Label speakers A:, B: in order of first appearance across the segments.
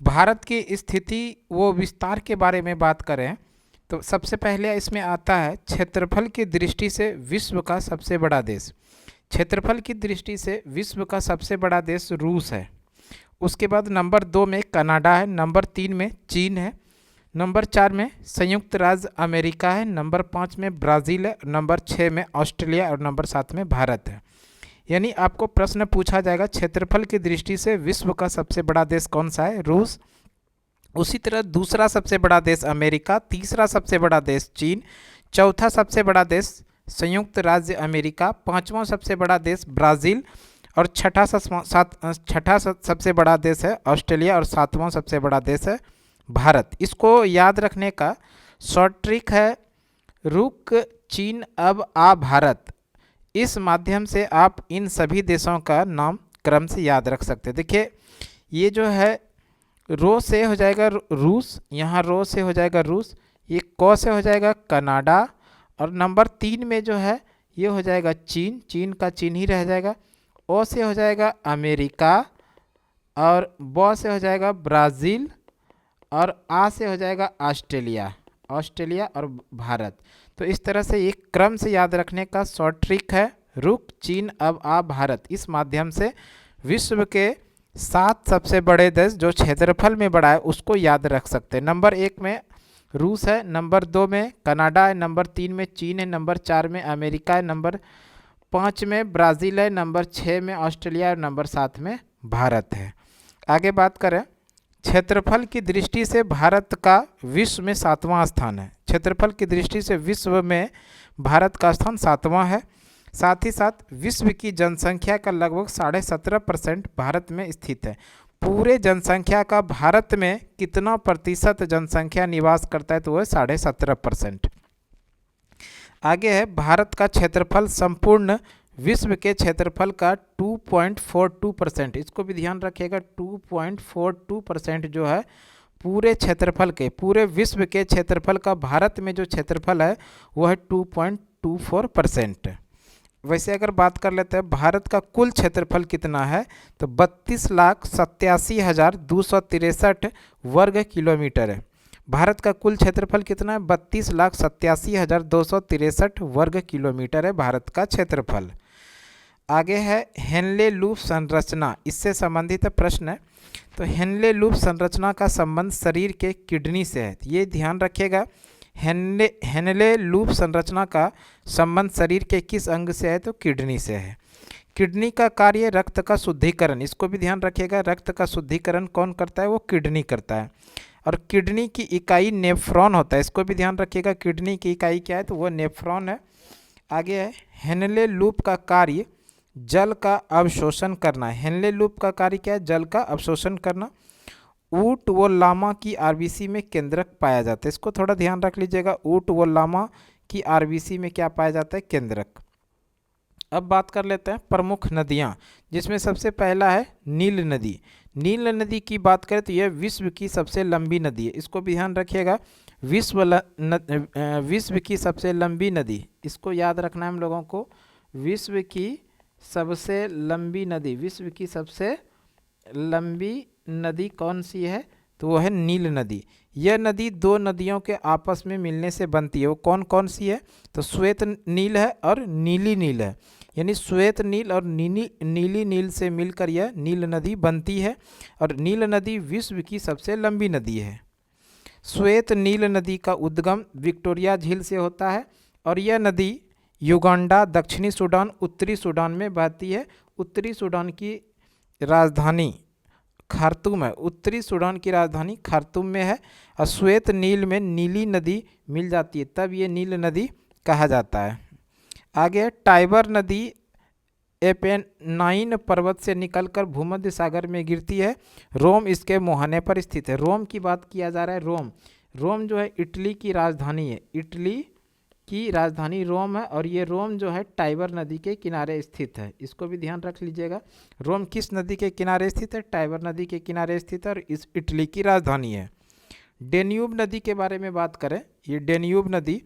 A: भारत की स्थिति व विस्तार के बारे में बात करें तो सबसे पहले इसमें आता है क्षेत्रफल की दृष्टि से विश्व का सबसे बड़ा देश। क्षेत्रफल की दृष्टि से विश्व का सबसे बड़ा देश रूस है। उसके बाद नंबर 2 में कनाडा है, नंबर 3 में चीन है, नंबर 4 में संयुक्त राज्य अमेरिका है, नंबर 5 में ब्राज़ील है, नंबर 6 में ऑस्ट्रेलिया और नंबर 7 में भारत है। यानी आपको प्रश्न पूछा जाएगा क्षेत्रफल की दृष्टि से विश्व का सबसे बड़ा देश कौन सा है, रूस। उसी तरह दूसरा सबसे बड़ा देश अमेरिका, तीसरा सबसे बड़ा देश चीन, चौथा सबसे बड़ा देश संयुक्त राज्य अमेरिका, पांचवा सबसे बड़ा देश ब्राज़ील और छठा सबसे बड़ा देश है ऑस्ट्रेलिया और सातवां सबसे बड़ा देश है भारत। इसको याद रखने का शॉर्ट ट्रिक है रुक चीन अब आ भारत। इस माध्यम से आप इन सभी देशों का नाम क्रम से याद रख सकते हैं। देखिए ये जो है रो से हो जाएगा रूस, यहाँ रो से हो जाएगा रूस, ये क से हो जाएगा कनाडा और नंबर 3 में जो है ये हो जाएगा चीन, चीन का चीन ही रह जाएगा। ओ से हो जाएगा अमेरिका और ब से हो जाएगा ब्राज़ील और आ से हो जाएगा ऑस्ट्रेलिया, ऑस्ट्रेलिया और भारत। तो इस तरह से एक क्रम से याद रखने का शॉर्ट ट्रिक है रुक चीन अब आ भारत। इस माध्यम से विश्व के 7 सबसे बड़े देश जो क्षेत्रफल में बड़ा है उसको याद रख सकते हैं। नंबर 1 में रूस है, नंबर 2 में कनाडा है, नंबर 3 में चीन है, नंबर 4 में अमेरिका है, नंबर 5 में ब्राज़ील है, नंबर 6 में ऑस्ट्रेलिया और नंबर 7 में भारत है। आगे बात करें क्षेत्रफल की दृष्टि से भारत का विश्व में 7वां स्थान है। क्षेत्रफल की दृष्टि से विश्व में भारत का स्थान 7वां है। साथ ही साथ विश्व की जनसंख्या का लगभग 17.5% भारत में स्थित है। पूरे जनसंख्या का भारत में कितना प्रतिशत जनसंख्या निवास करता है तो वह 17.5%। आगे है भारत का क्षेत्रफल संपूर्ण विश्व के क्षेत्रफल का 2.42%। इसको भी ध्यान रखिएगा 2.42% जो है पूरे क्षेत्रफल के, पूरे विश्व के क्षेत्रफल का भारत में जो क्षेत्रफल है वह है 2.24%। वैसे अगर बात कर लेते हैं भारत का कुल क्षेत्रफल कितना है तो 32,87,263 वर्ग किलोमीटर है। भारत का कुल क्षेत्रफल कितना है 32,87,263 वर्ग किलोमीटर है भारत का क्षेत्रफल। आगे है हेनले लूप संरचना, इससे संबंधित प्रश्न है। तो हेनले लूप संरचना का संबंध शरीर के किडनी से है, ये ध्यान रखिएगा। हेनले लूप संरचना का संबंध शरीर के किस अंग से है तो किडनी से है। किडनी का कार्य रक्त का शुद्धिकरण, इसको भी ध्यान रखिएगा। रक्त का शुद्धिकरण कौन करता है वो किडनी करता है। और किडनी की इकाई नेफ्रॉन होता है, इसको भी ध्यान रखिएगा। किडनी की इकाई क्या है तो वो नेफ्रॉन है। आगे है हेनले लूप का कार्य जल का अवशोषण करना है। हेनले लूप का कार्य क्या है, जल का अवशोषण करना। ऊंट व लामा की आरबीसी में केंद्रक पाया जाता है, इसको थोड़ा ध्यान रख लीजिएगा। ऊंट व लामा की आरबीसी में क्या पाया जाता है, केंद्रक। अब बात कर लेते हैं प्रमुख नदियां, जिसमें सबसे पहला है नील नदी। नील नदी की बात करें तो यह विश्व की सबसे लंबी नदी है, इसको भी ध्यान रखिएगा। विश्व की सबसे लंबी नदी, इसको याद रखना है हम लोगों को। विश्व की सबसे लंबी नदी, विश्व की सबसे लंबी नदी कौन सी है तो वो है नील नदी। यह नदी 2 नदियों के आपस में मिलने से बनती है, वो कौन कौन सी है तो श्वेत नील है और नीली नील है। यानी श्वेत नील और नीली नील से मिलकर यह नील नदी बनती है और नील नदी विश्व की सबसे लंबी नदी है। श्वेत नील नदी का उद्गम विक्टोरिया झील से होता है और यह नदी युगांडा, दक्षिणी सूडान, उत्तरी सूडान में बहती है। उत्तरी सूडान की राजधानी खार्तूम है, उत्तरी सूडान की राजधानी खार्तूम में है। और श्वेत नील में नीली नदी मिल जाती है, तब ये नील नदी कहा जाता है। आगे टाइबर नदी एपेनाइन पर्वत से निकलकर भूमध्य सागर में गिरती है। रोम इसके मुहाने पर स्थित है। रोम की बात किया जा रहा है। रोम जो है इटली की राजधानी है, इटली की राजधानी रोम है और ये रोम जो है टाइबर नदी के किनारे स्थित है, इसको भी ध्यान रख लीजिएगा। रोम किस नदी के किनारे स्थित है, टाइबर नदी के किनारे स्थित है और इस इटली की राजधानी है। डेन्यूब नदी के बारे में बात करें, ये डेन्यूब नदी,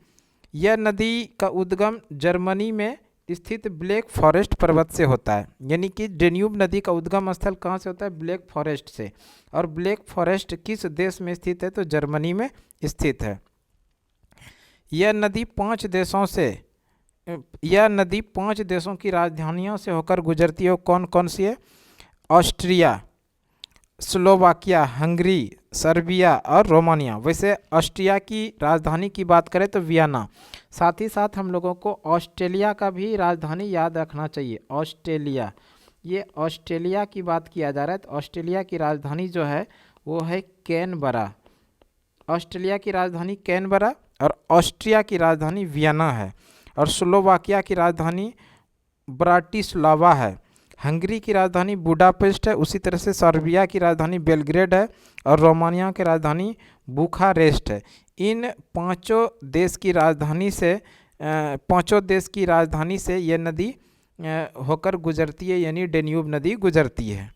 A: यह नदी का उद्गम जर्मनी में स्थित ब्लैक फॉरेस्ट पर्वत से होता है। यानी कि डेन्यूब नदी का उद्गम स्थल कहाँ से होता है? ब्लैक फॉरेस्ट से। और ब्लैक फॉरेस्ट किस देश में स्थित है? तो जर्मनी में स्थित है। यह नदी पांच देशों की राजधानियों से होकर गुजरती है। कौन कौन सी है? ऑस्ट्रिया, स्लोवाकिया, हंगरी, सर्बिया और रोमानिया। वैसे ऑस्ट्रिया की राजधानी की बात करें तो वियना। साथ ही साथ हम लोगों को ऑस्ट्रेलिया का भी राजधानी याद रखना चाहिए। ऑस्ट्रेलिया, ये ऑस्ट्रेलिया की बात किया जा रहा है तो ऑस्ट्रेलिया की राजधानी जो है वो है कैनबरा। ऑस्ट्रेलिया की राजधानी कैनबरा और ऑस्ट्रिया की राजधानी वियना है। और स्लोवाकिया की राजधानी ब्राटिस्लावा है। हंगरी की राजधानी बुडापेस्ट है। उसी तरह से सर्बिया की राजधानी बेलग्रेड है और रोमानिया की राजधानी बुखारेस्ट है। इन पांचों देश की राजधानी से ये नदी होकर गुजरती है, यानी डेन्यूब नदी गुजरती है।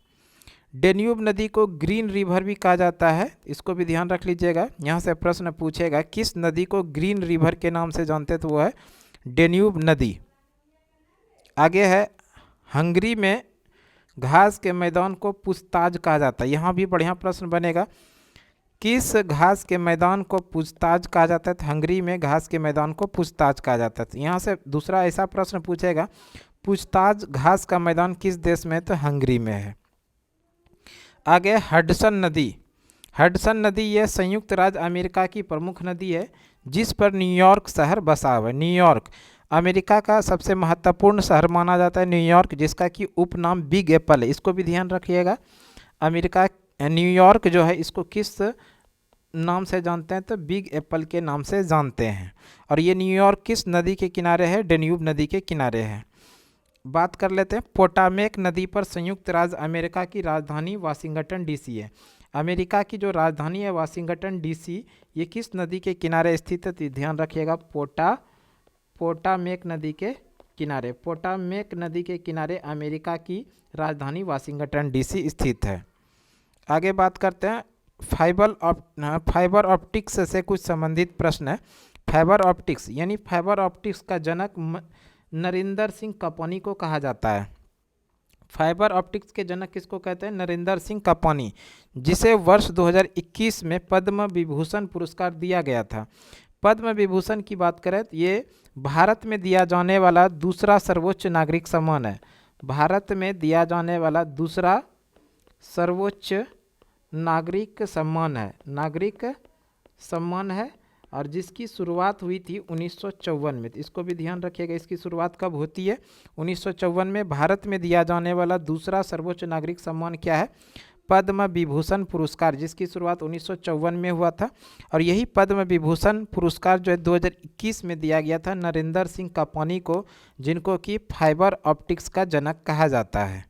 A: डेन्यूब नदी को ग्रीन रिवर भी कहा जाता है, इसको भी ध्यान रख लीजिएगा। यहाँ से प्रश्न पूछेगा किस नदी को ग्रीन रिवर के नाम से जानते हैं, तो वो है डेन्यूब नदी। आगे है, हंगरी में घास के मैदान को पूछताछ कहा जाता है। यहाँ भी बढ़िया प्रश्न बनेगा, किस घास के मैदान को पूछताछ कहा जाता है? तो हंगरी में घास के मैदान को पूछताछ कहा जाता है। यहाँ से दूसरा ऐसा प्रश्न पूछेगा, पूछताछ घास का मैदान किस देश में है? तो हंगरी में है। आगे हडसन नदी। हडसन नदी यह संयुक्त राज्य अमेरिका की प्रमुख नदी है जिस पर न्यूयॉर्क शहर बसा हुआ है। न्यूयॉर्क अमेरिका का सबसे महत्वपूर्ण शहर माना जाता है न्यूयॉर्क, जिसका कि उपनाम बिग एप्पल है। इसको भी ध्यान रखिएगा। अमेरिका न्यूयॉर्क जो है इसको किस नाम से जानते हैं? तो बिग एप्पल के नाम से जानते हैं। और ये न्यूयॉर्क किस नदी के किनारे है? डेन्यूब नदी के किनारे है। बात कर लेते हैं, पोटामेक नदी पर संयुक्त राज्य अमेरिका की राजधानी वाशिंगटन डीसी है। अमेरिका की जो राजधानी है वाशिंगटन डीसी, ये किस नदी के किनारे स्थित है? तो ध्यान रखिएगा, पोटामेक नदी के किनारे। पोटामेक नदी के किनारे अमेरिका की राजधानी वाशिंगटन डीसी स्थित है। आगे बात करते हैं, फाइबर ऑप्टिक्स से कुछ संबंधित प्रश्न है। फाइबर ऑप्टिक्स यानी फाइबर ऑप्टिक्स का जनक नरेंद्र सिंह कपानी को कहा जाता है। फाइबर ऑप्टिक्स के जनक किसको कहते हैं? नरेंद्र सिंह कपानी, जिसे वर्ष 2021 में पद्म विभूषण पुरस्कार दिया गया था। पद्म विभूषण की बात करें तो ये भारत में दिया जाने वाला दूसरा सर्वोच्च नागरिक सम्मान है। भारत में दिया जाने वाला दूसरा सर्वोच्च नागरिक सम्मान है और जिसकी शुरुआत हुई थी 1954 में। तो इसको भी ध्यान रखिएगा, इसकी शुरुआत कब होती है? 1954 में। भारत में दिया जाने वाला दूसरा सर्वोच्च नागरिक सम्मान क्या है? पद्म विभूषण पुरस्कार, जिसकी शुरुआत 1954 में हुआ था। और यही पद्म विभूषण पुरस्कार जो है 2021 में दिया गया था नरेंद्र सिंह कपानी को, जिनको कि फाइबर ऑप्टिक्स का जनक कहा जाता है।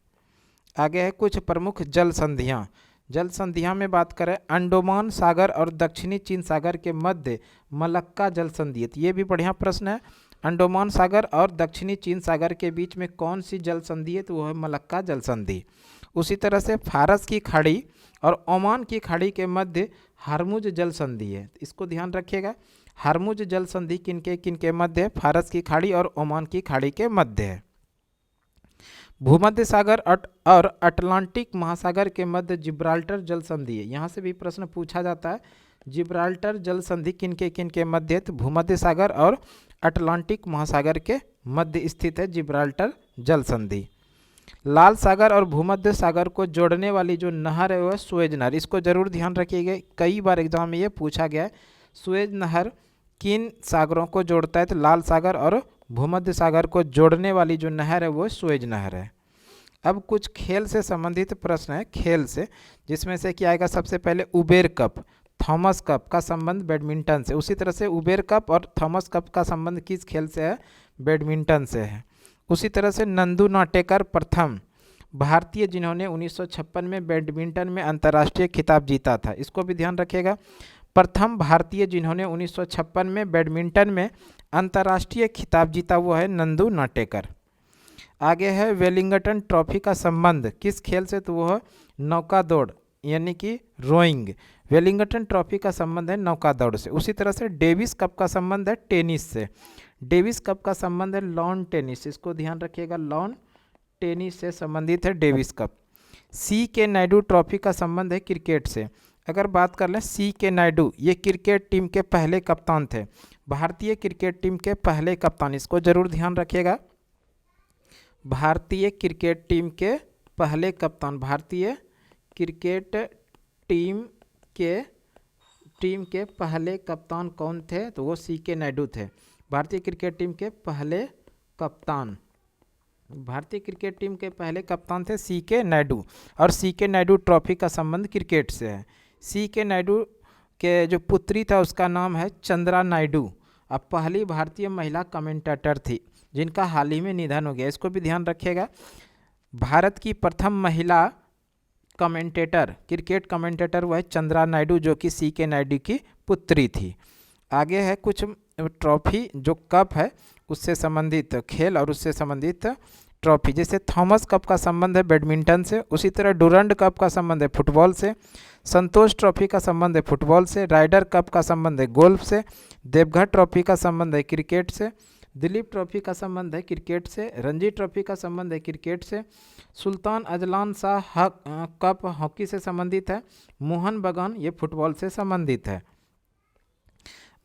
A: आगे है कुछ प्रमुख जल संधियाँ। जल संधियाँ में बात करें, अंडमान सागर और दक्षिणी चीन सागर के मध्य मलक्का जल संधि। ये भी बढ़िया प्रश्न है। अंडमान सागर और दक्षिणी चीन सागर के बीच में कौन सी जल संधि है? तो वो है मलक्का जल संधि। उसी तरह से फारस की खाड़ी और ओमान की खाड़ी के मध्य हरमुज जल संधि है। इसको ध्यान रखिएगा, हरमुज जल संधि किनके मध्य है? फारस की खाड़ी और ओमान की खाड़ी के मध्य है। भूमध्य सागर और अटलांटिक महासागर के मध्य जिब्राल्टर जल संधि है। यहाँ से भी प्रश्न पूछा जाता है, जिब्राल्टर जल संधि किनके मध्य है? तो भूमध्य सागर और अटलांटिक महासागर के मध्य स्थित है जिब्राल्टर जल संधि। लाल सागर और भूमध्य सागर को जोड़ने वाली जो नहर है वह सुएज नहर। इसको जरूर ध्यान रखिएगा, कई बार एग्जाम में ये पूछा गया है। सुएज नहर किन सागरों को जोड़ता है? तो लाल सागर और भूमध्य सागर को जोड़ने वाली जो नहर है वो सुएज नहर है। अब कुछ खेल से संबंधित प्रश्न है, खेल से, जिसमें से क्या आएगा? सबसे पहले उबेर कप, थॉमस कप का संबंध बैडमिंटन से। उसी तरह से उबेर कप और थॉमस कप का संबंध किस खेल से है? बैडमिंटन से है। उसी तरह से नंदू नाटेकर प्रथम भारतीय जिन्होंने 1956 में बैडमिंटन में अंतर्राष्ट्रीय खिताब जीता था। इसको भी ध्यान रखिएगा, प्रथम भारतीय जिन्होंने 1956 में बैडमिंटन में अंतर्राष्ट्रीय खिताब जीता वो है नंदू नाटेकर। आगे है वेलिंगटन ट्रॉफी का संबंध किस खेल से? तो वो है नौका दौड़ यानी कि रोइंग। वेलिंगटन ट्रॉफी का संबंध है नौका दौड़ से। उसी तरह से डेविस कप का संबंध है टेनिस से। डेविस कप का संबंध है लॉन टेनिस, इसको ध्यान रखिएगा, लॉन टेनिस से संबंधित है डेविस कप। सी के नायडू ट्रॉफी का संबंध है क्रिकेट से। अगर बात कर लें सी के नायडू, ये क्रिकेट टीम के पहले कप्तान थे, भारतीय क्रिकेट टीम के पहले कप्तान, इसको जरूर ध्यान रखिएगा। भारतीय क्रिकेट टीम के पहले कप्तान, भारतीय क्रिकेट टीम के पहले कप्तान कौन थे? तो वो सी के नायडू थे। भारतीय क्रिकेट टीम के पहले कप्तान, भारतीय क्रिकेट टीम के पहले कप्तान थे सी के नायडू। और सी के नायडू ट्रॉफी का संबंध क्रिकेट से है। सी के नायडू के जो पुत्री था उसका नाम है चंद्रा नायडू, अब पहली भारतीय महिला कमेंटेटर थी जिनका हाल ही में निधन हो गया, इसको भी ध्यान रखिएगा। भारत की प्रथम महिला कमेंटेटर, क्रिकेट कमेंटेटर, वह चंद्रा नायडू जो कि सी के नायडू की पुत्री थी। आगे है कुछ ट्रॉफी जो कप है उससे संबंधित खेल और उससे संबंधित ट्रॉफी, जैसे थॉमस कप का संबंध है बैडमिंटन से, उसी तरह डुरंड कप का संबंध है फुटबॉल से, संतोष ट्रॉफी का संबंध है फुटबॉल से, राइडर कप का संबंध है गोल्फ से, देवघर ट्रॉफी का संबंध है क्रिकेट से, दिलीप ट्रॉफी का संबंध है क्रिकेट से, रणजी ट्रॉफी का संबंध है क्रिकेट से, Sultan Azlan Shah cup hockey से संबंधित है, मोहन बगान ये फुटबॉल से संबंधित है।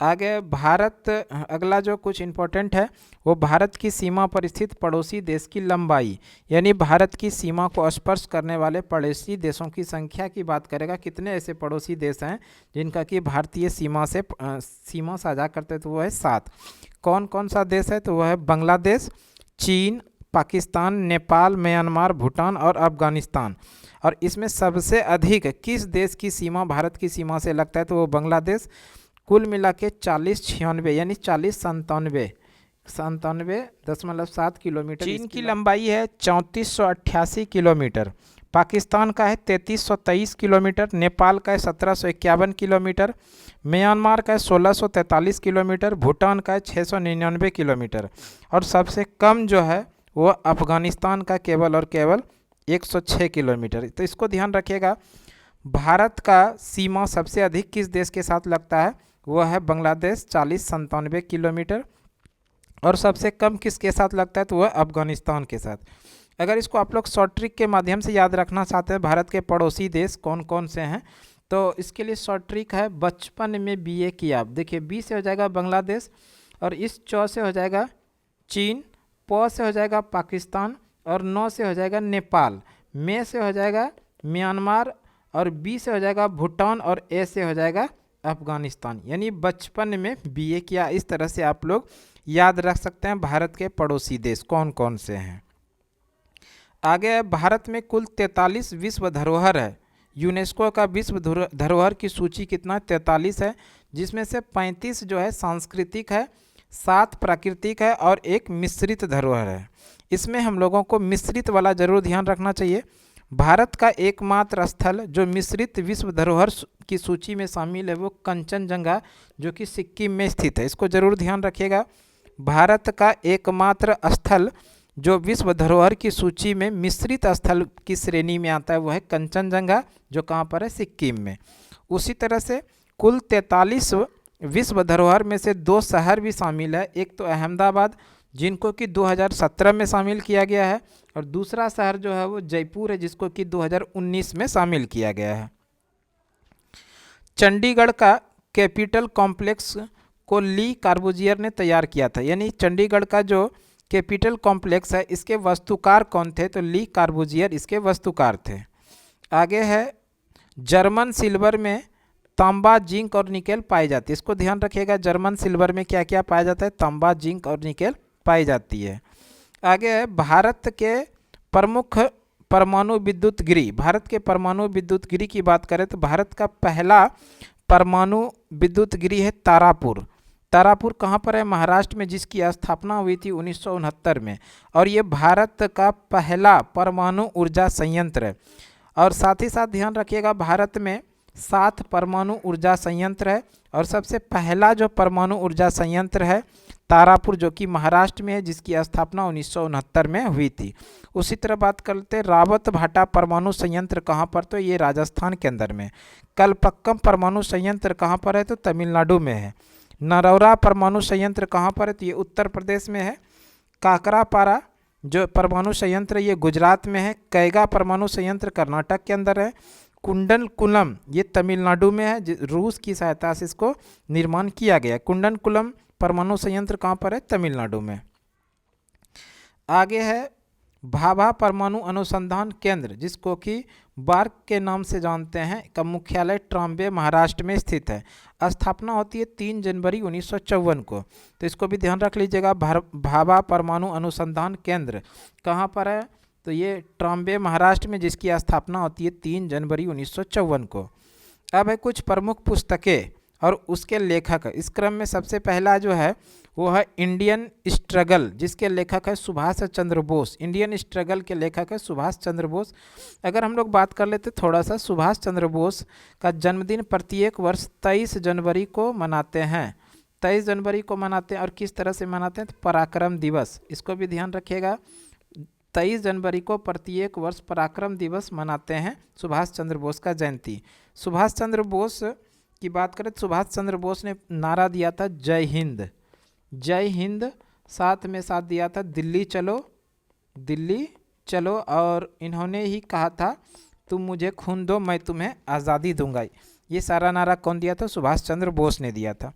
A: आगे भारत, अगला जो कुछ इम्पोर्टेंट है वो भारत की सीमा पर स्थित पड़ोसी देश की लंबाई, यानी भारत की सीमा को स्पर्श करने वाले पड़ोसी देशों की संख्या की बात करेगा। कितने ऐसे पड़ोसी देश हैं जिनका कि भारतीय सीमा से सीमा साझा करते, तो वो है 7। कौन कौन सा देश है? तो वह है बांग्लादेश, चीन, पाकिस्तान, नेपाल, म्यांमार, भूटान और अफगानिस्तान। और इसमें सबसे अधिक किस देश की सीमा भारत की सीमा से लगता है? तो वो बांग्लादेश, कुल मिला के 4096 यानी 4097.7 किलोमीटर। चीन की लंबाई है 3488 किलोमीटर, पाकिस्तान का है 3323 किलोमीटर, नेपाल का है 1751 किलोमीटर, म्यांमार का है 1643 किलोमीटर, भूटान का है 699 किलोमीटर और सबसे कम जो है वो अफगानिस्तान का केवल और केवल 106 किलोमीटर। तो इसको ध्यान रखिएगा, भारत का सीमा सबसे अधिक किस देश के साथ लगता है? वह है बांग्लादेश 4097 किलोमीटर, और सबसे कम किसके साथ लगता है? तो वह अफगानिस्तान के साथ। अगर इसको आप लोग शॉर्ट ट्रिक के माध्यम से याद रखना चाहते हैं भारत के पड़ोसी देश कौन कौन से हैं, तो इसके लिए शॉर्ट ट्रिक है, बचपन में बीए किया आप। देखिए बी से हो जाएगा बांग्लादेश, और इस चौ से हो जाएगा चीन, प से हो जाएगा पाकिस्तान, और नौ से हो जाएगा नेपाल, में से हो जाएगा म्यांमार, और बी से हो जाएगा भूटान, और ए से हो जाएगा अफगानिस्तान। यानी बचपन में बीए किया। इस तरह से आप लोग याद रख सकते हैं भारत के पड़ोसी देश कौन कौन से हैं। आगे भारत में कुल 43 विश्व धरोहर है। यूनेस्को का विश्व धरोहर की सूची कितना? 43 है, जिसमें से 35 जो है सांस्कृतिक है, 7 प्राकृतिक है और एक मिश्रित धरोहर है। इसमें हम लोगों को मिश्रित वाला जरूर ध्यान रखना चाहिए। भारत का एकमात्र स्थल जो मिश्रित विश्व धरोहर की सूची में शामिल है वो कंचनजंगा जो कि सिक्किम में स्थित है, इसको जरूर ध्यान रखिएगा। भारत का एकमात्र स्थल जो विश्व धरोहर की सूची में मिश्रित स्थल की श्रेणी में आता है वो है कंचनजंगा, जो कहाँ पर है? सिक्किम में। उसी तरह से कुल 43 विश्व धरोहर में से 2 शहर भी शामिल है, एक तो अहमदाबाद जिनको कि 2017 में शामिल किया गया है, और दूसरा शहर जो है वो जयपुर है जिसको कि 2019 में शामिल किया गया है। चंडीगढ़ का कैपिटल कॉम्प्लेक्स को ली कार्बूजियर ने तैयार किया था, यानी चंडीगढ़ का जो कैपिटल कॉम्प्लेक्स है इसके वास्तुकार कौन थे? तो ली कार्बूजियर इसके वास्तुकार थे। आगे है जर्मन सिल्वर में तांबा, जिंक और निकेल पाई जाती है, इसको ध्यान रखिएगा। जर्मन सिल्वर में क्या क्या पाया जाता है? तांबा, जिंक और निकेल पाई जाती है। आगे है भारत के प्रमुख परमाणु विद्युत गृह। भारत के परमाणु विद्युत गृह की बात करें तो भारत का पहला परमाणु विद्युत गृह है तारापुर। तारापुर कहाँ पर है? महाराष्ट्र में, जिसकी स्थापना हुई थी 1969 में, और ये भारत का पहला परमाणु ऊर्जा संयंत्र है। और साथ ही साथ ध्यान रखिएगा भारत में 7 परमाणु ऊर्जा संयंत्र है, और सबसे पहला जो परमाणु ऊर्जा संयंत्र है तारापुर जो कि महाराष्ट्र में है, जिसकी स्थापना 1969 में हुई थी। उसी तरह बात करते रावत भाटा परमाणु संयंत्र कहाँ पर? तो ये राजस्थान के अंदर में। कलपक्कम परमाणु संयंत्र कहाँ पर है? तो तमिलनाडु में है। नरौरा परमाणु संयंत्र कहाँ पर है? तो ये उत्तर प्रदेश में है। काकरापारा जो परमाणु संयंत्र ये गुजरात में है। कैगा परमाणु संयंत्र कर्नाटक के अंदर है। कुंडनकुलम ये तमिलनाडु में है, रूस की सहायता से इसको निर्माण किया गया। कुंडनकुलम परमाणु संयंत्र कहाँ पर है? तमिलनाडु में। आगे है भाभा परमाणु अनुसंधान केंद्र, जिसको कि बार्क के नाम से जानते हैं, का मुख्यालय ट्रॉम्बे महाराष्ट्र में स्थित है। स्थापना होती है 3 जनवरी 1954 को। तो इसको भी ध्यान रख लीजिएगा। भाभा परमाणु अनुसंधान केंद्र कहाँ पर है? तो ये ट्रॉम्बे महाराष्ट्र में, जिसकी स्थापना होती है 3 जनवरी 1954 को। अब है कुछ प्रमुख पुस्तकें और उसके लेखक। इस क्रम में सबसे पहला जो है वो है इंडियन स्ट्रगल, जिसके लेखक है सुभाष चंद्र बोस। इंडियन स्ट्रगल के लेखक है सुभाष चंद्र बोस। अगर हम लोग बात कर लेते थोड़ा सा, सुभाष चंद्र बोस का जन्मदिन प्रत्येक वर्ष 23 जनवरी को मनाते हैं। 23 जनवरी को मनाते हैं। और किस तरह से मनाते हैं? तो पराक्रम दिवस, इसको भी ध्यान रखिएगा। 23 जनवरी को प्रत्येक वर्ष पराक्रम दिवस मनाते हैं, सुभाष चंद्र बोस का जयंती। सुभाष चंद्र बोस की बात करें तो सुभाष चंद्र बोस ने नारा दिया था जय हिंद, जय हिंद। साथ में साथ दिया था दिल्ली चलो, दिल्ली चलो। और इन्होंने ही कहा था तुम मुझे खून दो मैं तुम्हें आज़ादी दूंगा। ये सारा नारा कौन दिया था? सुभाष चंद्र बोस ने दिया था।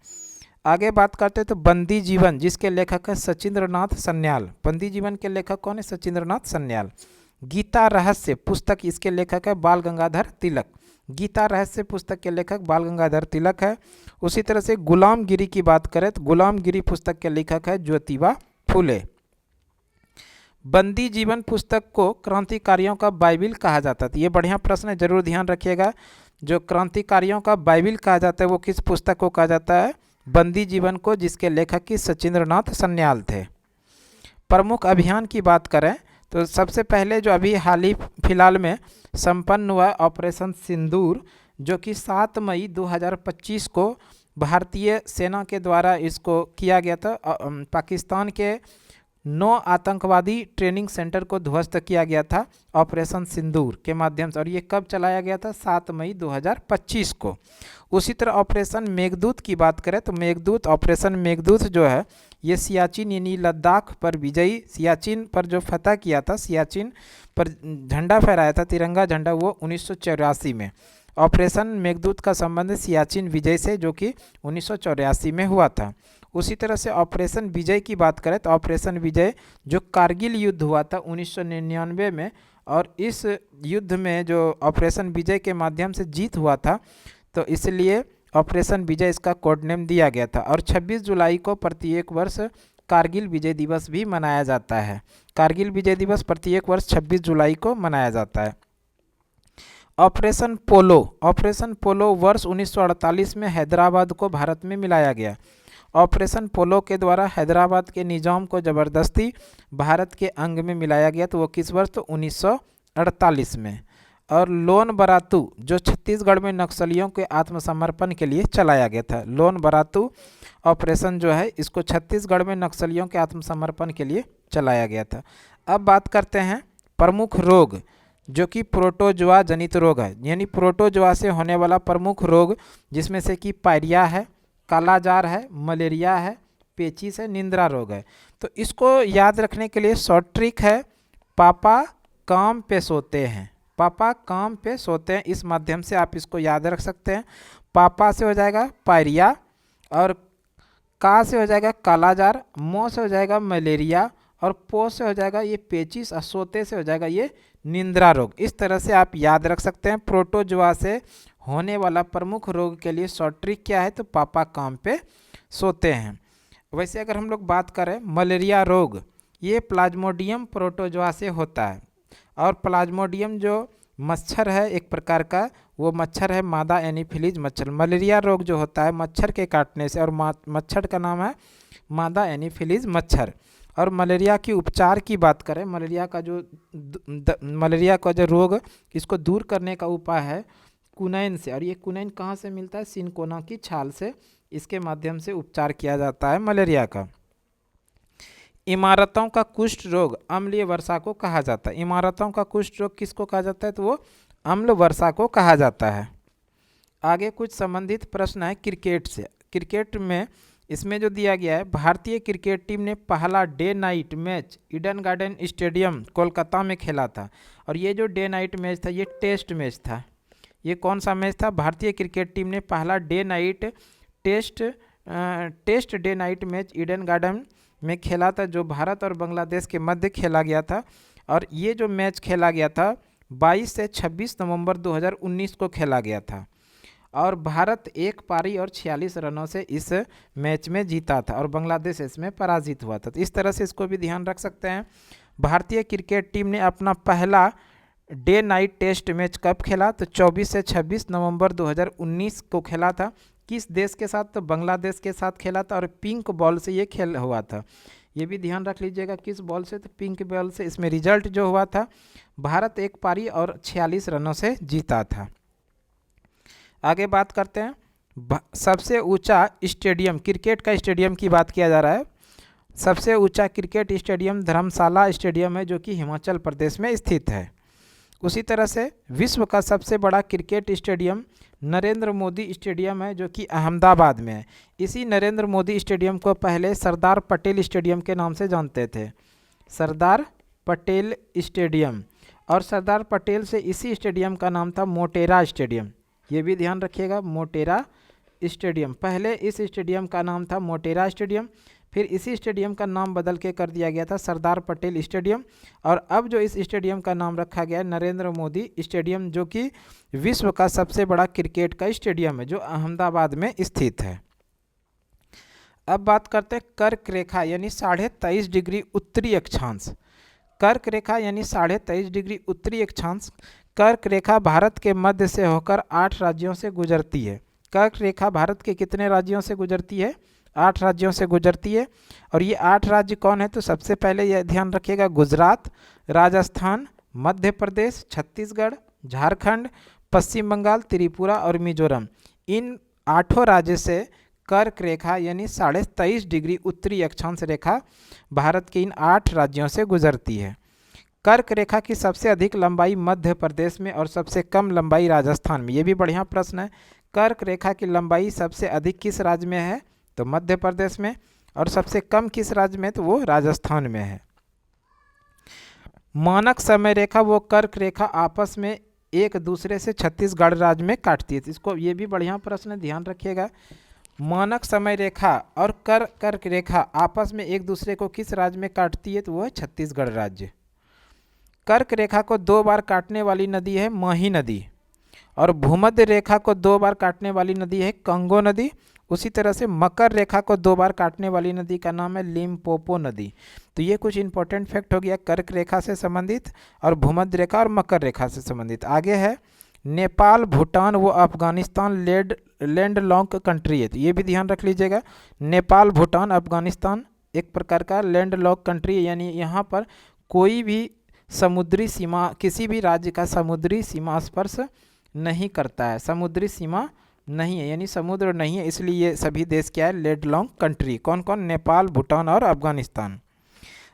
A: आगे बात करते तो बंदी जीवन, जिसके लेखक है सचिंद्रनाथ सन्याल। बंदी जीवन के लेखक कौन है? सचिंद्रनाथ सन्याल। गीता रहस्य पुस्तक, इसके लेखक है बाल गंगाधर तिलक। गीता रहस्य पुस्तक के लेखक बाल गंगाधर तिलक है। उसी तरह से गुलामगिरी की बात करें तो गुलामगिरी पुस्तक के लेखक है ज्योतिबा फुले। बंदी जीवन पुस्तक को क्रांतिकारियों का बाइबिल कहा जाता था। ये बढ़िया प्रश्न है, जरूर ध्यान रखिएगा। जो क्रांतिकारियों का बाइबिल कहा जाता है वो किस पुस्तक को कहा जाता है? बंदी जीवन को, जिसके लेखक की सचिंद्रनाथ सन्याल थे। प्रमुख अभियान की बात करें तो सबसे पहले जो अभी हाल ही फिलहाल में संपन्न हुआ ऑपरेशन सिंदूर, जो कि 7 मई 2025 को भारतीय सेना के द्वारा इसको किया गया था। पाकिस्तान के 9 आतंकवादी ट्रेनिंग सेंटर को ध्वस्त किया गया था ऑपरेशन सिंदूर के माध्यम से। और ये कब चलाया गया था? 7 मई 2025 को। उसी तरह ऑपरेशन मेघदूत की बात करें तो मेघदूत, ऑपरेशन मेघदूत जो है ये सियाचिन यानी लद्दाख पर विजयी, सियाचिन पर जो फतह किया था, सियाचिन पर झंडा फहराया था, तिरंगा झंडा, वो 1984 में। ऑपरेशन मेघदूत का संबंध सियाचिन विजय से, जो कि 1984 में हुआ था। उसी तरह से ऑपरेशन विजय की बात करें तो ऑपरेशन विजय जो कारगिल युद्ध हुआ था 1999 में, और इस युद्ध में जो ऑपरेशन विजय के माध्यम से जीत हुआ था, तो इसलिए ऑपरेशन विजय इसका कोड नेम दिया गया था। और 26 जुलाई को प्रत्येक वर्ष कारगिल विजय दिवस भी मनाया जाता है। कारगिल विजय दिवस प्रत्येक वर्ष 26 जुलाई को मनाया जाता है। ऑपरेशन पोलो, ऑपरेशन पोलो वर्ष 1948 में हैदराबाद को भारत में मिलाया गया। ऑपरेशन पोलो के द्वारा हैदराबाद के निज़ाम को ज़बरदस्ती भारत के अंग में मिलाया गया, तो वो किस वर्ष? तो 1948 में। और लोन बरातू जो छत्तीसगढ़ में नक्सलियों के आत्मसमर्पण के लिए चलाया गया था। लोन बरातू ऑपरेशन जो है इसको छत्तीसगढ़ में नक्सलियों के आत्मसमर्पण के लिए चलाया गया था। अब बात करते हैं प्रमुख रोग, जो कि प्रोटोजोआ जनित रोग है, यानी प्रोटोजोआ से होने वाला प्रमुख रोग, जिसमें से कि पायरिया है, कालाजार है, मलेरिया है, पेचिस है, निंद्रा रोग है। तो इसको याद रखने के लिए शॉर्ट ट्रिक है, पापा काम पे सोते हैं, पापा काम पे सोते हैं। इस माध्यम से आप इसको याद रख सकते हैं। पापा से हो जाएगा पायरिया, और का से हो जाएगा कालाजार, मो से हो जाएगा मलेरिया, और पो से हो जाएगा ये पेचिस, और सोते से हो जाएगा ये निंद्रा रोग। इस तरह से आप याद रख सकते हैं। प्रोटोजोआ से होने वाला प्रमुख रोग के लिए शॉर्ट ट्रिक क्या है? तो पापा काम पे सोते हैं। वैसे अगर हम लोग बात करें मलेरिया रोग, ये प्लाज्मोडियम प्रोटोजोआ से होता है। और प्लाज्मोडियम जो मच्छर है एक प्रकार का, वो मच्छर है मादा एनीफिलीज मच्छर। मलेरिया रोग जो होता है मच्छर के काटने से, और मच्छर का नाम है मादा एनीफिलीज मच्छर। और मलेरिया की उपचार की बात करें, मलेरिया का जो रोग, इसको दूर करने का उपाय है कुनैन से। और ये कुनैन कहाँ से मिलता है? सिनकोना की छाल से, इसके माध्यम से उपचार किया जाता है मलेरिया का। इमारतों का कुष्ठ रोग अम्लीय वर्षा को कहा जाता है। इमारतों का कुष्ठ रोग किसको कहा जाता है? तो वो अम्ल वर्षा को कहा जाता है। आगे कुछ संबंधित प्रश्न है क्रिकेट से। क्रिकेट में इसमें जो दिया गया है, भारतीय क्रिकेट टीम ने पहला day night match Eden garden stadium Kolkata में खेला था। और ये जो डे नाइट मैच था ये टेस्ट मैच था। ये कौन सा मैच था? भारतीय क्रिकेट टीम ने पहला day night test day night match Eden Garden में खेला था, जो भारत और बांग्लादेश के मध्य खेला गया था। और ये जो मैच खेला गया था 22 से 26 नवंबर 2019 को खेला गया था। और भारत 1 पारी और 46 रनों से इस मैच में जीता था और बांग्लादेश इसमें पराजित हुआ था। तो इस तरह से इसको भी ध्यान रख सकते हैं। भारतीय क्रिकेट टीम ने अपना पहला डे नाइट टेस्ट मैच कब खेला? तो 24 से 26 नवंबर 2019 को खेला था। किस देश के साथ? तो बांग्लादेश के साथ खेला था और पिंक बॉल से ये खेल हुआ था। ये भी ध्यान रख लीजिएगा, किस बॉल से? तो पिंक बॉल से। इसमें रिजल्ट जो हुआ था, भारत 1 पारी और 46 रनों से जीता था। आगे बात करते हैं सबसे ऊंचा स्टेडियम, क्रिकेट का स्टेडियम की बात किया जा रहा है। सबसे ऊंचा क्रिकेट स्टेडियम धर्मशाला स्टेडियम है, जो कि हिमाचल प्रदेश में स्थित है। उसी तरह से विश्व का सबसे बड़ा cricket stadium Narendra Modi stadium है, जो कि अहमदाबाद में है। इसी नरेंद्र मोदी स्टेडियम को पहले सरदार पटेल स्टेडियम के नाम से जानते थे, सरदार पटेल स्टेडियम। और सरदार पटेल से इसी स्टेडियम का नाम था मोटेरा स्टेडियम। ये भी ध्यान रखिएगा, मोटेरा स्टेडियम। पहले इस स्टेडियम का नाम था मोटेरा स्टेडियम, फिर इसी स्टेडियम का नाम बदल के कर दिया गया था सरदार पटेल स्टेडियम। और अब जो इस स्टेडियम का नाम रखा गया है नरेंद्र मोदी स्टेडियम, जो कि विश्व का सबसे बड़ा क्रिकेट का स्टेडियम है, जो अहमदाबाद में स्थित है। अब बात करते हैं कर्क रेखा यानी 23.5 डिग्री उत्तरी अक्षांश। कर्क रेखा यानी 23.5 डिग्री उत्तरी अक्षांश। कर्क रेखा भारत के मध्य से होकर 8 राज्यों से गुजरती है। कर्क रेखा भारत के कितने राज्यों से गुजरती है? 8 राज्यों से गुजरती है। और ये 8 राज्य कौन है? तो सबसे पहले यह ध्यान रखिएगा, गुजरात, राजस्थान, मध्य प्रदेश, छत्तीसगढ़, झारखंड, पश्चिम बंगाल, त्रिपुरा और मिजोरम। इन 8 राज्य से कर्क रेखा यानी 23.5 डिग्री उत्तरी अक्षांश रेखा भारत के इन 8 राज्यों से गुजरती है। कर्क रेखा की सबसे अधिक लंबाई मध्य प्रदेश में और सबसे कम लंबाई राजस्थान में। ये भी बढ़िया प्रश्न है। कर्क रेखा की लंबाई सबसे अधिक किस राज्य में है? तो मध्य प्रदेश में। और सबसे कम किस राज्य में? तो वो राजस्थान में है। मानक समय रेखा वो कर्क रेखा आपस में एक दूसरे से छत्तीसगढ़ राज्य में काटती है। इसको ये भी बढ़िया प्रश्न है, ध्यान रखिएगा। मानक समय रेखा और कर्क रेखा आपस में एक दूसरे को किस राज्य में काटती है? तो वो है छत्तीसगढ़ राज्य। कर्क रेखा को 2 बार काटने वाली नदी है माही नदी। और भूमध्य रेखा को 2 बार काटने वाली नदी है कंगो नदी। उसी तरह से मकर रेखा को 2 बार काटने वाली नदी का नाम है लिम्पोपो नदी। तो ये कुछ इंपॉर्टेंट फैक्ट हो गया कर्क रेखा से संबंधित और भूमध्य रेखा और मकर रेखा से संबंधित। आगे है नेपाल, भूटान व अफगानिस्तान लैंडलॉक कंट्री है। तो ये भी ध्यान रख लीजिएगा, नेपाल, भूटान, अफगानिस्तान एक प्रकार का लैंडलॉक कंट्री है, यानी यहाँ पर कोई भी समुद्री सीमा, किसी भी राज्य का समुद्री सीमा स्पर्श नहीं करता है। समुद्री सीमा नहीं है यानी समुद्र नहीं है, इसलिए ये सभी देश क्या है? Landlock country. कौन कौन? नेपाल, भूटान और अफगानिस्तान।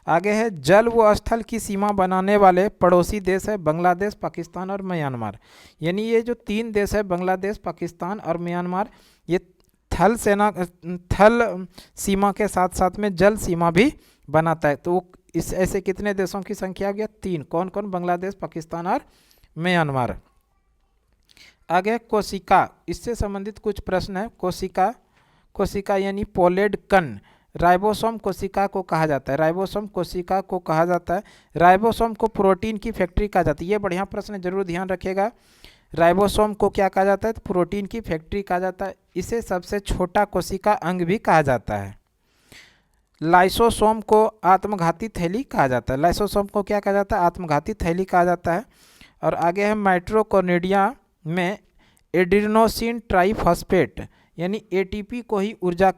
A: आगे है जल व स्थल की सीमा बनाने वाले पड़ोसी देश है बांग्लादेश, पाकिस्तान और म्यांमार। यानी ये जो 3 देश है बांग्लादेश, पाकिस्तान और म्यांमार, ये थल सीमा के साथ साथ में जल सीमा भी बनाता है। तो इस ऐसे कितने देशों की संख्या आ गया? 3। कौन कौन? बांग्लादेश, पाकिस्तान और म्यांमार। आगे कोशिका, इससे संबंधित कुछ प्रश्न है। कोशिका यानी पोलेड कण। राइबोसोम कोशिका को कहा जाता है, राइबोसोम कोशिका को कहा जाता है। राइबोसोम को प्रोटीन की फैक्ट्री कहा जाता है। ये बढ़िया प्रश्न है, जरूर ध्यान रखिएगा। राइबोसोम को क्या कहा जाता है? तो प्रोटीन की फैक्ट्री कहा जाता है। इसे सबसे छोटा कोशिका अंग भी कहा जाता है। लाइसोसोम को आत्मघाती थैली कहा जाता है। लाइसोसोम को क्या कहा जाता है? आत्मघाती थैली कहा जाता है। और आगे है माइटोकॉन्ड्रिया में एडिनोसिन ट्राइफॉस्फेट यानी एटीपी को ही ऊर्जा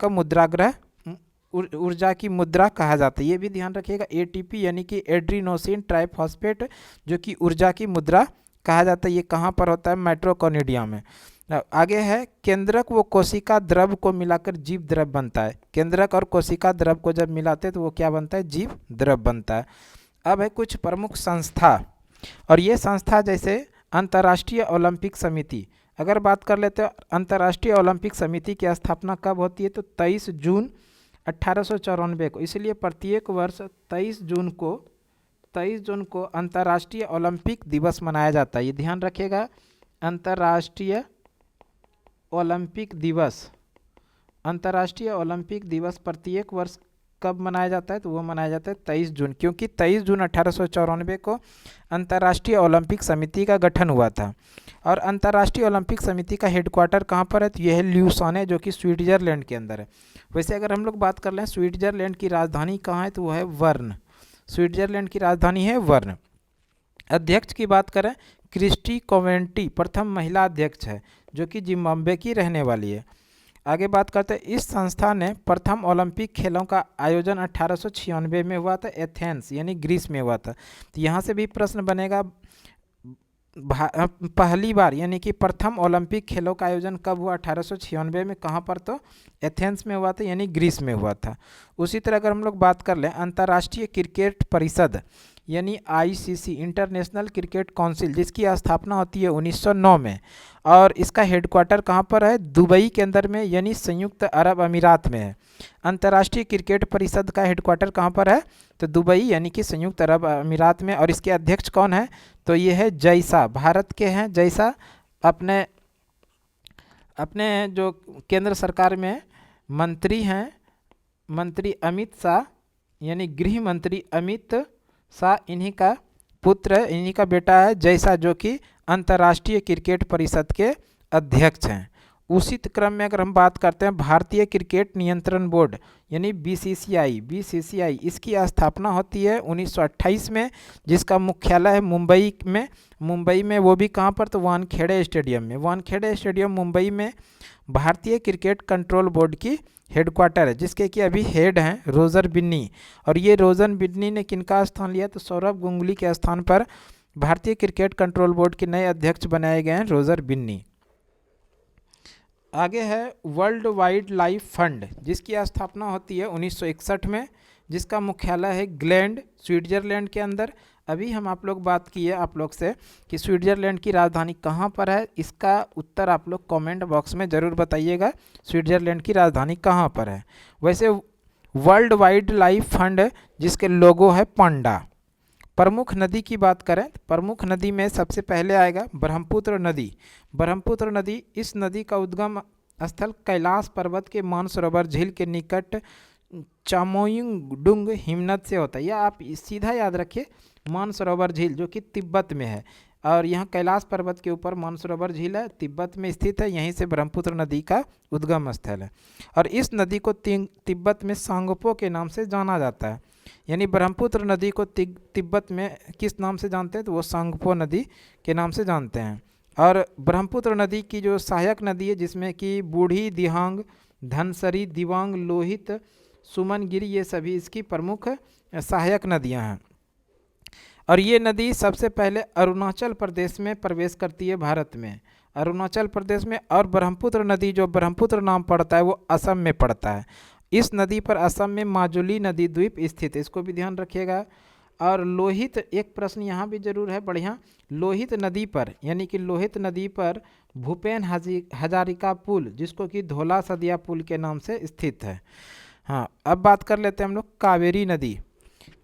A: की मुद्रा कहा जाता है। ये भी ध्यान रखिएगा, एटीपी यानी कि एड्रीनोसिन ट्राइफॉस्फेट जो कि ऊर्जा की मुद्रा कहा जाता है। ये कहाँ पर होता है? माइटोकॉन्ड्रिया में। आगे है केंद्रक व कोशिका द्रव को मिलाकर जीव द्रव बनता है। केंद्रक और कोशिका द्रव को जब मिलाते हैं तो वो क्या बनता है? जीव द्रव बनता है। अब है कुछ प्रमुख संस्था, और ये संस्था जैसे अंतर्राष्ट्रीय ओलंपिक समिति। अगर बात कर लेते हैं अंतर्राष्ट्रीय ओलंपिक समिति की स्थापना कब होती है, तो 23 जून 1894 को। इसलिए प्रत्येक वर्ष 23 जून को अंतर्राष्ट्रीय ओलंपिक दिवस मनाया जाता है। ये ध्यान रखिएगा, अंतर्राष्ट्रीय ओलंपिक दिवस, अंतर्राष्ट्रीय ओलंपिक दिवस प्रत्येक वर्ष कब मनाया जाता है, तो वो मनाया जाता है 23 जून, क्योंकि 23 जून 1894 को अंतर्राष्ट्रीय ओलंपिक समिति का गठन हुआ था। और अंतर्राष्ट्रीय ओलंपिक समिति का हेडक्वार्टर कहाँ पर है, तो यह है ल्यूसाने, जो कि स्विट्जरलैंड के अंदर है। वैसे अगर हम लोग बात कर लें स्विट्जरलैंड की राजधानी कहाँ है, तो वो है वर्न। स्विट्जरलैंड की राजधानी है वर्न। अध्यक्ष की बात करें, क्रिस्टी कोवेंटी प्रथम महिला अध्यक्ष है, जो कि जिम्बाब्वे की रहने वाली है। आगे बात करते हैं, इस संस्था ने प्रथम ओलंपिक खेलों का आयोजन 1896 में हुआ था, एथेंस यानी ग्रीस में हुआ था। तो यहाँ से भी प्रश्न बनेगा, पहली बार यानी कि प्रथम ओलंपिक खेलों का आयोजन कब हुआ, 1896 में, कहाँ पर, तो एथेंस में हुआ था यानी ग्रीस में हुआ था। उसी तरह अगर हम लोग बात कर लें अंतर्राष्ट्रीय क्रिकेट परिषद यानी आईसीसी, इंटरनेशनल क्रिकेट काउंसिल, जिसकी स्थापना होती है 1909 में, और इसका हेडक्वार्टर कहाँ पर है, दुबई के अंदर में यानी संयुक्त अरब अमीरात में है। अंतर्राष्ट्रीय क्रिकेट परिषद का हेडक्वार्टर कहाँ पर है, तो दुबई यानी कि संयुक्त अरब अमीरात में। और इसके अध्यक्ष कौन है, तो ये है जैसा, भारत के हैं जैसा, अपने जो केंद्र सरकार में मंत्री हैं, मंत्री अमित शाह यानी गृह मंत्री अमित शाह, इन्हीं का पुत्र है, इन्हीं का बेटा है जैसा, जो कि अंतर्राष्ट्रीय क्रिकेट परिषद के अध्यक्ष हैं। उसी क्रम में अगर हम बात करते हैं भारतीय क्रिकेट नियंत्रण बोर्ड यानी बीसीसीआई, इसकी स्थापना होती है 1928 में, जिसका मुख्यालय है मुंबई में। वो भी कहाँ पर, तो वानखेड़े स्टेडियम में। वानखेड़े स्टेडियम मुंबई में भारतीय क्रिकेट कंट्रोल बोर्ड की हेडक्वार्टर है, जिसके कि अभी हेड हैं रोजर बिन्नी। और ये रोजर बिन्नी ने किनका स्थान लिया, तो सौरभ गांगुली के स्थान पर भारतीय क्रिकेट कंट्रोल बोर्ड के नए अध्यक्ष बनाए गए हैं रोजर बिन्नी। आगे है वर्ल्ड वाइल्ड लाइफ फंड, जिसकी स्थापना होती है 1961 में, जिसका मुख्यालय है ग्लैंड, स्विट्जरलैंड के अंदर। अभी हम आप लोग बात किए आप लोग से कि स्विट्जरलैंड की राजधानी कहाँ पर है, इसका उत्तर आप लोग कमेंट बॉक्स में ज़रूर बताइएगा, स्विट्जरलैंड की राजधानी कहाँ पर है। वैसे वर्ल्ड वाइल्ड लाइफ फंड जिसके लोगो है पांडा। प्रमुख नदी की बात करें, प्रमुख नदी में सबसे पहले आएगा ब्रह्मपुत्र नदी। ब्रह्मपुत्र नदी, इस नदी का उद्गम स्थल कैलाश पर्वत के मानसरोवर झील के निकट चामोइंगडुंग हिमनद से होता है। यह आप सीधा याद रखिए, मानसरोवर झील जो कि तिब्बत में है, और यहाँ कैलाश पर्वत के ऊपर मानसरोवर झील है, तिब्बत में स्थित है, यहीं से ब्रह्मपुत्र नदी का उद्गम स्थल है। और इस नदी को तिब्बत में सांगपो के नाम से जाना जाता है, यानी ब्रह्मपुत्र नदी को तिब्बत में किस नाम से जानते हैं, तो वो सांगपो नदी के नाम से जानते हैं। और ब्रह्मपुत्र नदी की जो सहायक नदी है, जिसमें कि बूढ़ी, दिहांग, धनसरी, दिवांग, लोहित, सुमनगिरी, ये सभी इसकी प्रमुख सहायक नदियां हैं। और ये नदी सबसे पहले अरुणाचल प्रदेश में प्रवेश करती है, भारत में, अरुणाचल प्रदेश में। और ब्रह्मपुत्र नदी, जो ब्रह्मपुत्र नाम पड़ता है, वो असम में पड़ता है। इस नदी पर असम में माजुली नदी द्वीप स्थित है, इसको भी ध्यान रखिएगा। और लोहित, एक प्रश्न यहाँ भी जरूर है बढ़िया, लोहित नदी पर यानी कि लोहित नदी पर भूपेन हजारिका पुल, जिसको कि धौला सदिया पुल के नाम से स्थित है। हाँ, अब बात कर लेते हैं हम लोग कावेरी नदी।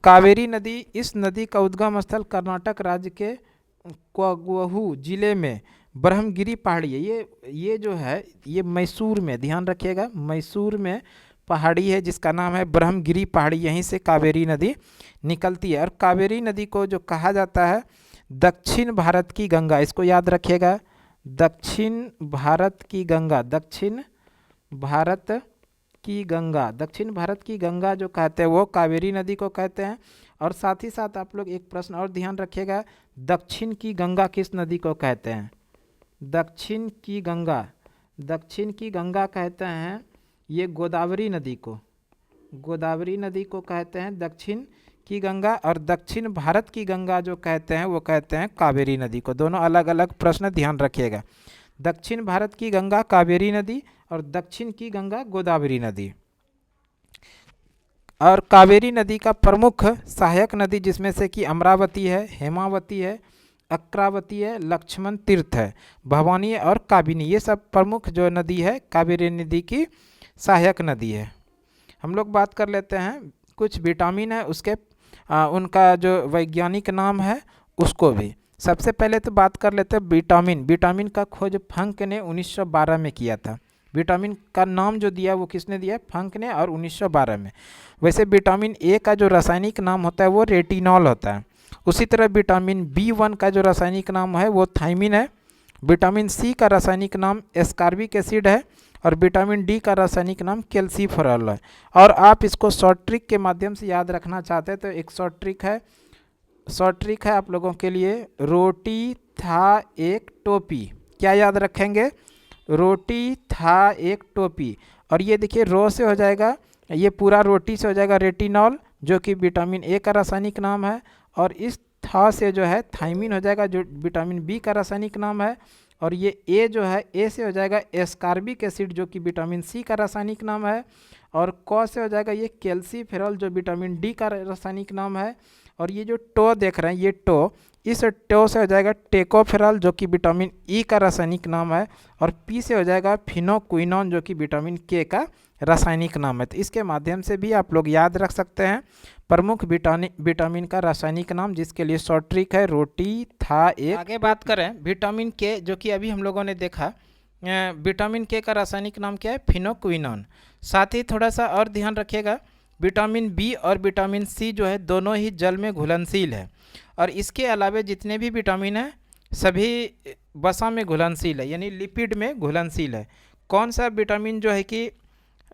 A: कावेरी नदी, इस नदी का उद्गम स्थल कर्नाटक राज्य के कोगहू जिले में ब्रह्मगिरी पहाड़ी है। ये जो है ये मैसूर में, ध्यान रखिएगा, मैसूर में पहाड़ी है जिसका नाम है ब्रह्मगिरी पहाड़ी, यहीं से कावेरी नदी निकलती है। और कावेरी नदी को जो कहा जाता है दक्षिण भारत की गंगा, इसको याद रखिएगा, दक्षिण भारत की गंगा, दक्षिण भारत की गंगा जो कहते हैं वो कावेरी नदी को कहते हैं। और साथ ही साथ आप लोग एक प्रश्न और ध्यान रखिएगा, दक्षिण की गंगा किस नदी को कहते हैं, दक्षिण की गंगा कहते हैं ये गोदावरी नदी को कहते हैं दक्षिण की गंगा। और दक्षिण भारत की गंगा जो कहते हैं वो कहते हैं कावेरी नदी को। दोनों अलग अलग प्रश्न, ध्यान रखिएगा, दक्षिण भारत की गंगा कावेरी नदी और दक्षिण की गंगा गोदावरी नदी। और कावेरी नदी का प्रमुख सहायक नदी जिसमें से कि अमरावती है, हेमावती है, अक्रावती है, लक्ष्मण तीर्थ है, भवानी है और काबिनी, ये सब प्रमुख जो नदी है कावेरी नदी की सहायक नदी है। हम लोग बात कर लेते हैं कुछ विटामिन है उसके उनका जो वैज्ञानिक नाम है उसको भी। सबसे पहले तो बात कर लेते हैं विटामिन। विटामिन का खोज फंक ने 1912 में किया था। विटामिन का नाम जो दिया वो किसने दिया? फंक ने, और 1912 में। वैसे विटामिन ए का जो रासायनिक नाम होता है वो रेटिनॉल होता है। उसी तरह विटामिन B1 का जो रासायनिक नाम है वो थायमिन है। विटामिन सी का रासायनिक नाम एस्कॉर्बिक एसिड है और विटामिन डी का रासायनिक नाम कैल्सीफेरॉल है। और आप इसको शॉर्ट ट्रिक के माध्यम से याद रखना चाहते हैं तो एक शॉर्ट ट्रिक है आप लोगों के लिए, रोटी था एक टोपी। क्या याद रखेंगे? रोटी था एक टोपी। और ये देखिए रो से हो जाएगा, ये पूरा रोटी से हो जाएगा रेटिनॉल जो कि विटामिन ए का रासायनिक नाम है, और इस था से जो है थायमिन हो जाएगा जो विटामिन बी का रासायनिक नाम है, और ये ए जो है ए से हो जाएगा एस्कॉर्बिक एसिड जो कि विटामिन सी का रासायनिक नाम है, और क से हो जाएगा ये कैल्सीफेरॉल जो विटामिन डी का रासायनिक नाम है, और ये जो टो देख रहे हैं ये टो, इस टो से हो जाएगा टेकोफेरॉल जो कि विटामिन ई का रासायनिक नाम है, और पी से हो जाएगा फिनोक्विनोन जो कि विटामिन के का रासायनिक नाम है। तो इसके माध्यम से भी आप लोग याद रख सकते हैं प्रमुख विटामिन का रासायनिक नाम, जिसके लिए शॉर्ट ट्रिक है रोटी था एक। आगे बात करें विटामिन के, जो कि अभी हम लोगों ने देखा विटामिन के का रासायनिक नाम क्या है? फिनोक्विनोन। साथ ही थोड़ा सा और ध्यान रखिएगा, विटामिन बी और विटामिन सी जो है दोनों ही जल में घुलनशील है, और इसके अलावे जितने भी विटामिन हैं सभी वसा में घुलनशील है, यानी लिपिड में घुलनशील है। कौन सा विटामिन जो है कि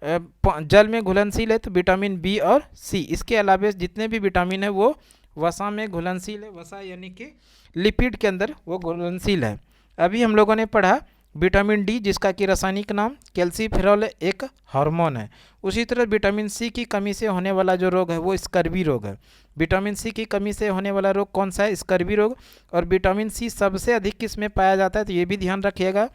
A: जल में घुलनशील है? तो विटामिन बी और सी। इसके अलावे जितने भी विटामिन है वो वसा में घुलनशील है, वसा यानी कि लिपिड के अंदर वो घुलनशील है। अभी हम लोगों ने पढ़ा विटामिन डी जिसका कि रासायनिक नाम कैल्सीफेरॉल एक हार्मोन है। उसी तरह विटामिन सी की कमी से होने वाला जो रोग है वो स्कर्वी रोग है। विटामिन सी की कमी से होने वाला रोग कौन सा है? स्कर्वी रोग। और विटामिन सी सबसे अधिक किस में पाया जाता है? तो ये भी ध्यान रखिएगा,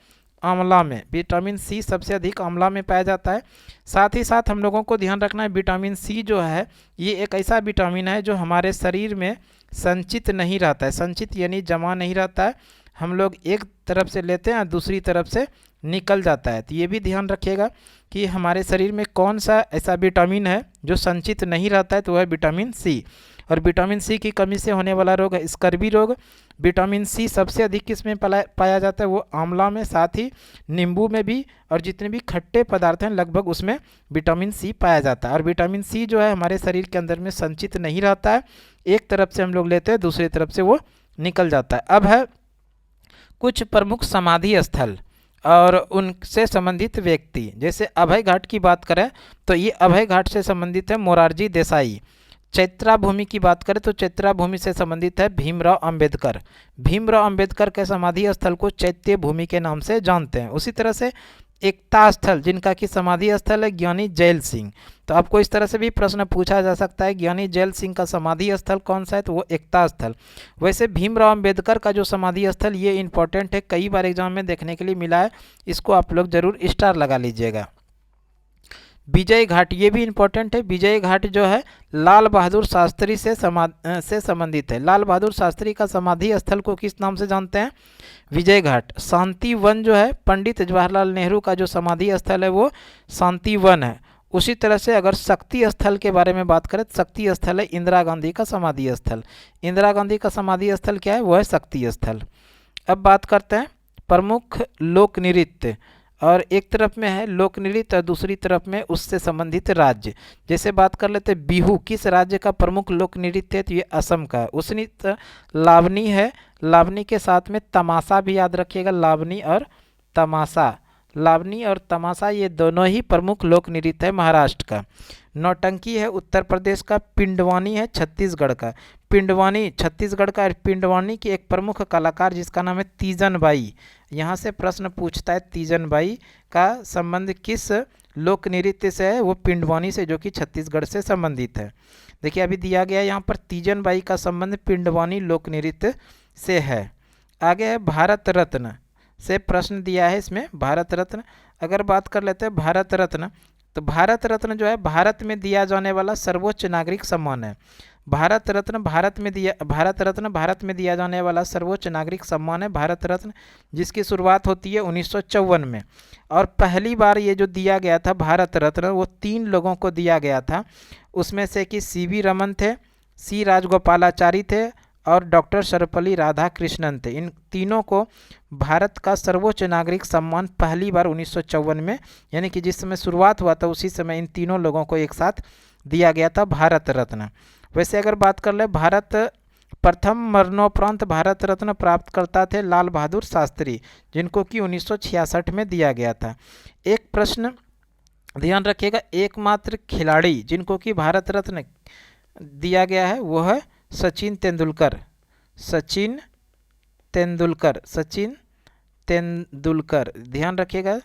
A: आंवला में। विटामिन सी सबसे अधिक आंवला में पाया जाता है। साथ ही साथ हम लोगों को ध्यान रखना है विटामिन सी जो है ये एक ऐसा विटामिन है जो हमारे शरीर में संचित नहीं रहता है। संचित यानी जमा नहीं रहता है, हम लोग एक तरफ से लेते हैं दूसरी तरफ से निकल जाता है। तो ये भी ध्यान रखिएगा कि हमारे शरीर में कौन सा ऐसा विटामिन है जो संचित नहीं रहता है, तो वह है विटामिन सी। और विटामिन सी की कमी से होने वाला रोग है स्कर्वी रोग। विटामिन सी सबसे अधिक किस में पाया जाता है? वो आंवला में, साथ ही नींबू में भी, और जितने भी खट्टे पदार्थ हैं लगभग उसमें विटामिन सी पाया जाता है। और विटामिन सी जो है हमारे शरीर के अंदर में संचित नहीं रहता है, एक तरफ से हम लोग लेते हैं दूसरी तरफ से वो निकल जाता है। अब है कुछ प्रमुख समाधि स्थल और उनसे संबंधित व्यक्ति। जैसे अभय घाट की बात करें तो ये अभय घाट से संबंधित है मोरारजी देसाई। चैत्रा भूमि की बात करें तो चैत्रा भूमि से संबंधित है भीमराव अंबेडकर। भीमराव अंबेडकर के समाधि स्थल को चैत्य भूमि के नाम से जानते हैं। उसी तरह से एकता स्थल जिनका कि समाधि स्थल है ज्ञानी जैल सिंह। तो आपको इस तरह से भी प्रश्न पूछा जा सकता है ज्ञानी जैल सिंह का समाधि स्थल कौन सा है? तो वो एकता स्थल। वैसे भीमराव अंबेडकर का जो समाधि स्थल ये इंपॉर्टेंट है, कई बार एग्जाम में देखने के लिए मिला है, इसको आप लोग जरूर स्टार लगा लीजिएगा। विजय घाट ये भी इंपॉर्टेंट है। विजय घाट जो है लाल बहादुर शास्त्री से संबंधित है। लाल बहादुर शास्त्री का समाधि स्थल को किस नाम से जानते हैं? विजय घाट। शांति वन जो है पंडित जवाहरलाल नेहरू का जो समाधि स्थल है वो शांति वन है। उसी तरह से अगर शक्ति स्थल के बारे में बात करें तो शक्ति स्थल है इंदिरा गांधी का समाधि स्थल। इंदिरा गांधी का समाधि स्थल क्या है? वो है शक्ति स्थल। अब बात करते हैं प्रमुख लोक नृत्य, और एक तरफ में है लोक नृत्य और दूसरी तरफ में उससे संबंधित राज्य। जैसे बात कर लेते हैं बिहू किस राज्य का प्रमुख लोक नृत्य है? तो ये असम का है। उसी लावनी है, लावनी के साथ में तमाशा भी याद रखिएगा, लावनी और तमाशा। लावनी और तमाशा ये दोनों ही प्रमुख लोक नृत्य है महाराष्ट्र का। नौटंकी है उत्तर प्रदेश का। पिंडवानी है छत्तीसगढ़ का। पिंडवानी छत्तीसगढ़ का। पिंडवानी की एक प्रमुख कलाकार जिसका नाम है तीजन बाई। यहाँ से प्रश्न पूछता है तीजन बाई का संबंध किस लोक नृत्य से है? वो पिंडवानी से जो कि छत्तीसगढ़ से संबंधित है। देखिए अभी दिया गया यहाँ पर तीजन बाई का संबंध पिंडवानी लोक नृत्य से है। आगे है भारत रत्न से प्रश्न दिया है इसमें। भारत रत्न अगर बात कर लेते हैं भारत रत्न, तो भारत रत्न जो है भारत में दिया जाने वाला सर्वोच्च नागरिक सम्मान है। भारत रत्न भारत में दिया जाने वाला सर्वोच्च नागरिक सम्मान है भारत रत्न, जिसकी शुरुआत होती है 1954 में। और पहली बार ये जो दिया गया था भारत रत्न वो 3 लोगों को दिया गया था, उसमें से कि सी.वी. रमन थे, सी राजगोपालाचारी थे और डॉक्टर सर्वपल्ली राधाकृष्णन थे। इन तीनों को भारत का सर्वोच्च नागरिक सम्मान पहली बार 1954 में, यानी कि जिस समय शुरुआत हुआ था उसी समय इन तीनों लोगों को एक साथ दिया गया था भारत रत्न। वैसे अगर बात कर ले भारत प्रथम मरणोपरांत भारत रत्न प्राप्त करता थे लाल बहादुर शास्त्री, जिनको कि 1966 में दिया गया था। एक प्रश्न ध्यान रखिएगा, एकमात्र खिलाड़ी जिनको कि भारत रत्न दिया गया है वो है सचिन तेंदुलकर। सचिन तेंदुलकर ध्यान रखिएगा,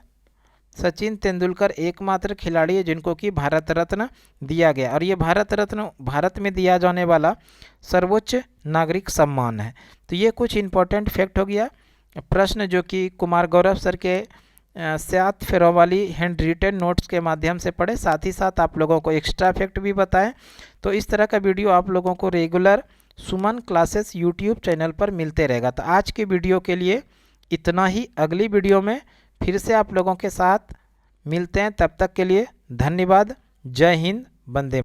A: सचिन तेंदुलकर एकमात्र खिलाड़ी है जिनको कि भारत रत्न दिया गया, और ये भारत रत्न भारत में दिया जाने वाला सर्वोच्च नागरिक सम्मान है। तो ये कुछ इम्पोर्टेंट फैक्ट हो गया, प्रश्न जो कि कुमार गौरव सर के 7 फेरों वाली हैंड रिटन नोट्स के माध्यम से पढ़े, साथ ही साथ आप लोगों को एक्स्ट्रा फैक्ट भी बताएं। तो इस तरह का वीडियो आप लोगों को रेगुलर सुमन क्लासेस यूट्यूब चैनल पर मिलते रहेगा। तो आज के वीडियो के लिए इतना ही, अगली वीडियो में फिर से आप लोगों के साथ मिलते हैं, तब तक के लिए धन्यवाद। जय हिंद, वंदे।